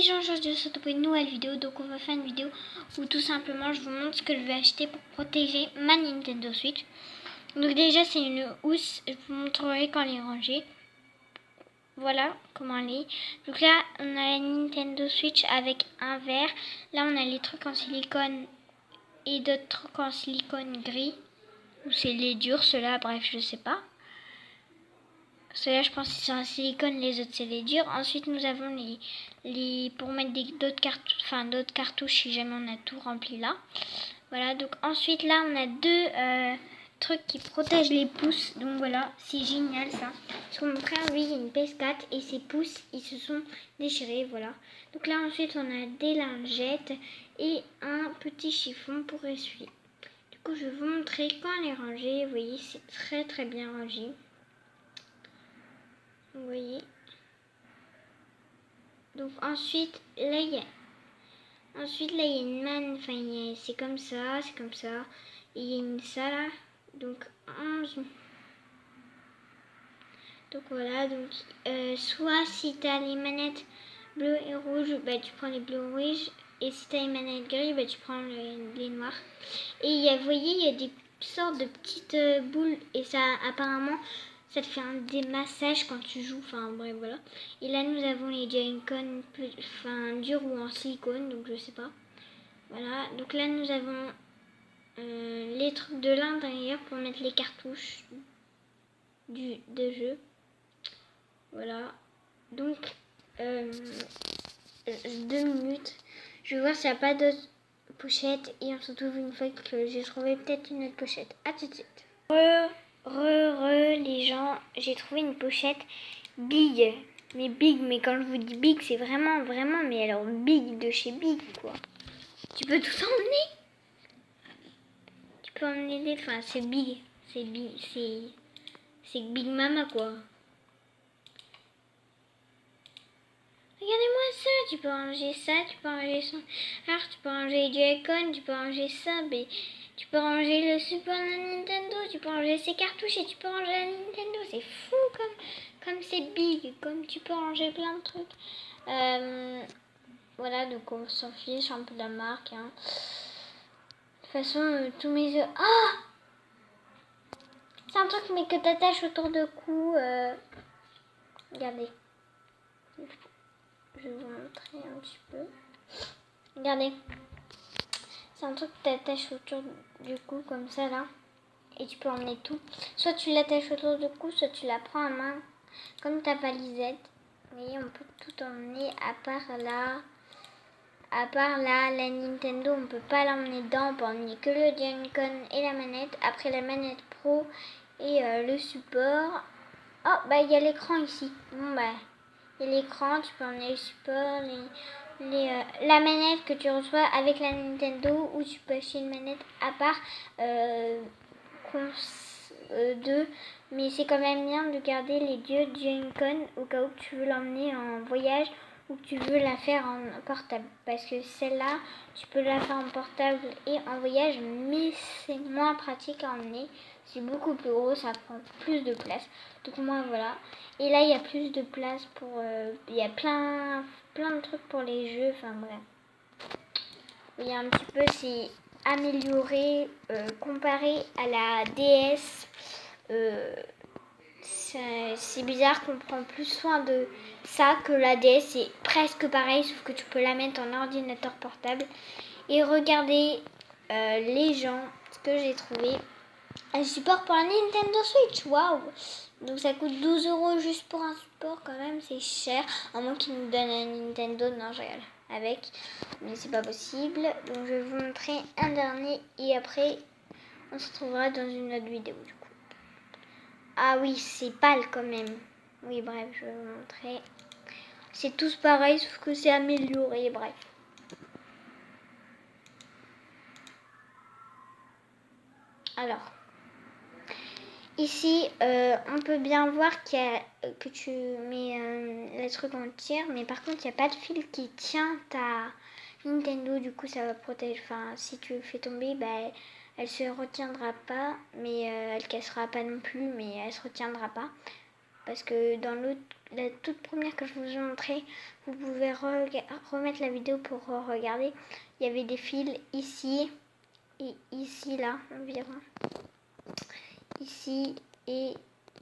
gens, aujourd'hui on se retrouve pour une nouvelle vidéo. Donc on va faire une vidéo où tout simplement je vous montre ce que je vais acheter pour protéger ma Nintendo Switch. Donc déjà c'est une housse, je vous montrerai quand elle est rangée. Voilà comment elle est. Donc là on a la Nintendo Switch avec un verre. Là on a les trucs en silicone et d'autres trucs en silicone gris. Ou c'est les durs ceux-là, bref je sais pas. Ceux-là, je pense que c'est en silicone, les autres c'est les durs. Ensuite, nous avons les pour mettre d'autres cartouches si jamais on a tout rempli là. Voilà, donc ensuite là, on a deux trucs qui protègent les pouces. Donc voilà, c'est génial ça. Parce que mon frère, lui, il a une PS4 et ses pouces, ils se sont déchirés, voilà. Donc là, ensuite, on a des lingettes et un petit chiffon pour essuyer. Du coup, je vais vous montrer quand elle est rangée. Vous voyez, c'est très très bien rangé. Vous voyez. Donc ensuite là il y a une manne, enfin c'est comme ça, et il y a une ça là. Donc voilà, donc soit si tu as les manettes bleues et rouges, bah tu prends les bleus et rouges, et si tu as les manettes grises, bah tu prends les noirs. Et vous voyez, il y a des sortes de petites boules, et ça apparemment ça te fait des massages quand tu joues, enfin bref voilà. Et là nous avons les Joy-Con, enfin durs ou en silicone, donc je sais pas. Voilà, donc là nous avons les trucs de l'intérieur pour mettre les cartouches de jeu. Voilà, donc 2 minutes. Je vais voir s'il n'y a pas d'autres pochettes et on se retrouve une fois que j'ai trouvé peut-être une autre pochette. A tout de suite. Les gens, j'ai trouvé une pochette big. Mais big, mais quand je vous dis big, c'est vraiment, mais alors big de chez big, quoi. Tu peux tout emmener. Tu peux emmener des... Enfin, c'est big. C'est Big Mama, quoi. Regardez-moi ça. Tu peux ranger ça, tu peux ranger ça. Alors, tu peux ranger du Joy-Con, tu peux ranger ça, mais... Tu peux ranger le Super Nintendo, tu peux ranger ses cartouches et tu peux ranger la Nintendo. C'est fou comme c'est big, comme tu peux ranger plein de trucs. Voilà, donc on s'en fiche un peu de la marque. Hein. De toute façon, tous mes œufs... Ah, c'est un truc mais que t'attaches autour de cou. Regardez. Je vais vous montrer un petit peu. Regardez. C'est un truc que t'attaches autour du cou comme ça là. Et tu peux emmener tout. Soit tu l'attaches autour du cou, soit tu la prends en main comme ta valisette. Vous voyez, on peut tout emmener à part là. La Nintendo, on peut pas l'emmener dedans. On peut emmener que le Joy-Con et la manette. Après la manette Pro et le support. Oh, bah il y a l'écran ici. Bon, bah, il y a l'écran, tu peux emmener le support, la manette que tu reçois avec la Nintendo, ou tu peux acheter une manette à part. 2, mais c'est quand même bien de garder les deux Joy-Con au cas où tu veux l'emmener en voyage ou que tu veux la faire en portable, parce que celle-là tu peux la faire en portable et en voyage, mais c'est moins pratique à emmener, c'est beaucoup plus gros, ça prend plus de place, donc moi voilà. Et là il y a plus de place pour il y a plein de trucs pour les jeux, enfin bref, il y a un petit peu, c'est amélioré comparé à la DS. C'est bizarre qu'on prend plus soin de ça que la DS. C'est presque pareil, sauf que tu peux la mettre en ordinateur portable. Et regardez les gens, ce que j'ai trouvé. Un support pour la Nintendo Switch, waouh! Donc ça coûte 12 € juste pour un support, quand même, c'est cher. À moins qu'ils nous donnent un Nintendo, non, je rigole, avec, mais c'est pas possible. Donc je vais vous montrer un dernier et après on se retrouvera dans une autre vidéo du coup. Ah oui, c'est pâle quand même. Oui, bref, je vais vous montrer. C'est tous pareil, sauf que c'est amélioré, bref. Alors, ici, on peut bien voir que tu mets le truc en tir, mais par contre, il n'y a pas de fil qui tient ta Nintendo. Du coup, ça va protéger. Enfin, si tu le fais tomber, bah, elle se retiendra pas, mais elle cassera pas non plus, mais elle se retiendra pas. parce que dans la toute première que je vous ai montré, vous pouvez remettre la vidéo pour regarder. Il y avait des fils ici et ici, là, environ. Ici et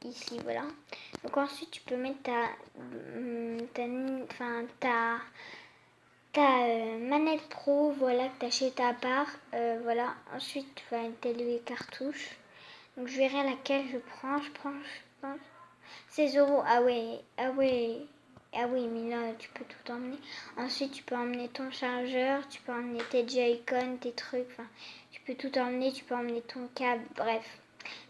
ici, voilà. Donc ensuite, tu peux mettre ta manette pro, voilà, que tu achètes à part. Voilà. Ensuite, tu vas installer les cartouches. Donc je verrai laquelle je prends. Je pense 16 euros. Ah ouais. Ah oui, mais là, tu peux tout emmener. Ensuite, tu peux emmener ton chargeur, tu peux emmener tes Joy-Con, tes trucs. Enfin, tu peux tout emmener. Tu peux emmener ton câble. Bref.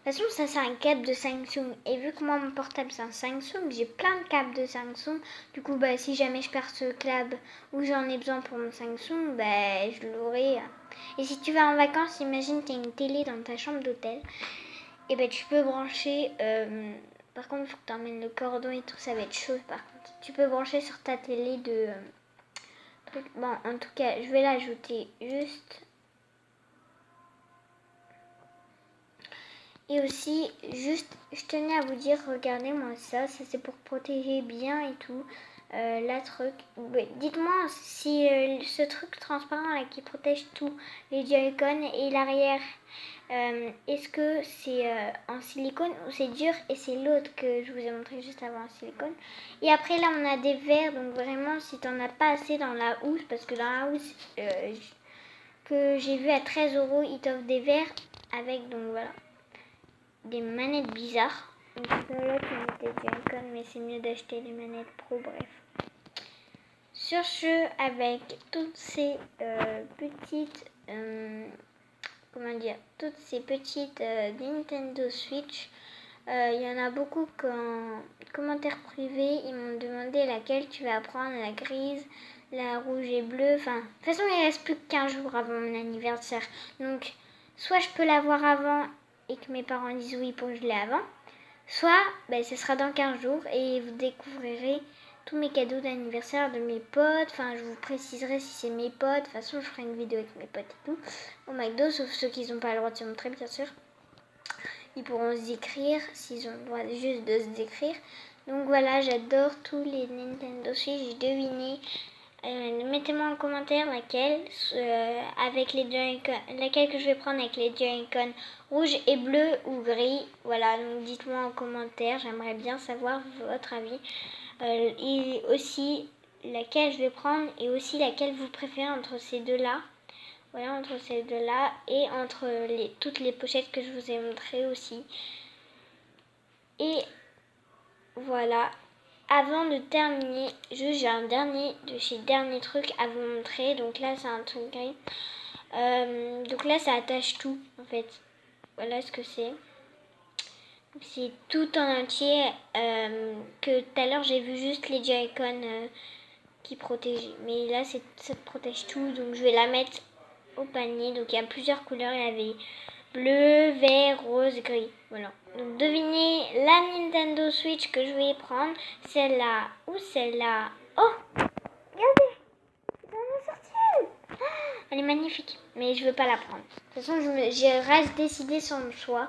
De toute façon, ça c'est un câble de Samsung. Et vu que moi, mon portable c'est un Samsung, j'ai plein de câbles de Samsung. Du coup, bah, si jamais je perds ce câble ou j'en ai besoin pour mon Samsung, bah, je l'aurai. Et si tu vas en vacances, imagine tu as une télé dans ta chambre d'hôtel. Et bah, tu peux brancher. Par contre, il faut que tu emmènes le cordon et tout, ça va être chaud par contre. Tu peux brancher sur ta télé de truc. Bon, en tout cas, je vais l'ajouter juste. Et aussi, juste, je tenais à vous dire, regardez-moi ça c'est pour protéger bien et tout. La truc, ouais, dites-moi si ce truc transparent là qui protège tout, les Joy-Con et l'arrière, est-ce que c'est en silicone ou c'est dur, et c'est l'autre que je vous ai montré juste avant en silicone. Et après là on a des verres, donc vraiment si t'en as pas assez dans la housse, parce que dans la housse que j'ai vu à 13 euros, ils t'offrent des verres avec, donc voilà, des manettes bizarres. Donc là tu mets des Joy-Con, mais c'est mieux d'acheter les manettes pro, bref. Sur ce, avec toutes ces petites, toutes ces petites Nintendo Switch, il y en a beaucoup qu'en commentaire privé, ils m'ont demandé laquelle tu vas prendre, la grise, la rouge et bleue. Enfin, de toute façon, il reste plus que 15 jours avant mon anniversaire. Donc, soit je peux l'avoir avant et que mes parents disent oui pour que je l'ai avant, soit ce sera dans 15 jours et vous découvrirez tous mes cadeaux d'anniversaire de mes potes. Enfin, je vous préciserai si c'est mes potes. De toute façon, je ferai une vidéo avec mes potes et tout au McDo, sauf ceux qui n'ont pas le droit de se montrer, bien sûr. Ils pourront se décrire s'ils ont le droit juste de se décrire. Donc voilà, j'adore tous les Nintendo Switch. J'ai deviné. Mettez-moi en commentaire laquelle avec les Joy-Con, laquelle que je vais prendre avec les Joy-Con rouge et bleu ou gris. Voilà, donc dites-moi en commentaire, j'aimerais bien savoir votre avis. Et aussi laquelle je vais prendre et aussi laquelle vous préférez entre ces deux-là. Voilà, entre ces deux-là et entre toutes les pochettes que je vous ai montrées aussi. Et voilà. Avant de terminer, j'ai un dernier truc à vous montrer. Donc là, c'est un truc gris. Donc là, ça attache tout, en fait. Voilà ce que c'est. C'est tout en entier. Que tout à l'heure, j'ai vu juste les Joy-Con qui protégeaient. Mais là, ça protège tout. Donc je vais la mettre au panier. Donc il y a plusieurs couleurs. Il y avait bleu, vert, rose, gris. Voilà. Donc devinez la Nintendo Switch que je vais prendre. Celle-là ou celle-là. Oh, regardez, j'en ai sorti une. Elle est magnifique, mais je veux pas la prendre. De toute façon, j'ai reste décidé sur mon choix.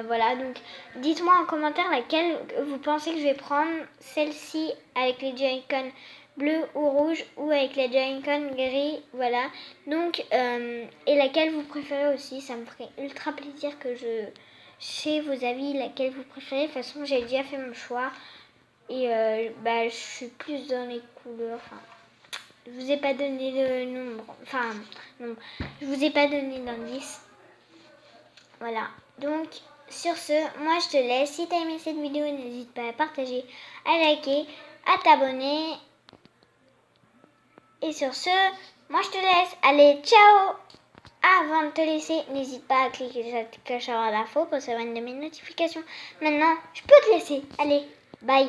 Voilà, donc dites-moi en commentaire laquelle vous pensez que je vais prendre. Celle-ci avec les Joy-Con bleu ou rouge, ou avec les Joy-Con gris, voilà. Donc, et laquelle vous préférez aussi, ça me ferait ultra plaisir que je sais vos avis, laquelle vous préférez. De toute façon, j'ai déjà fait mon choix, et je suis plus dans les couleurs, enfin, je vous ai pas donné de nombre, enfin, non, je vous ai pas donné d'indice, voilà. Donc, sur ce, moi je te laisse. Si t'as aimé cette vidéo, n'hésite pas à partager, à liker, à t'abonner. Et sur ce, moi je te laisse. Allez, ciao! Avant de te laisser, n'hésite pas à cliquer sur la cloche à l'info pour savoir une de mes notifications. Maintenant, je peux te laisser. Allez, bye!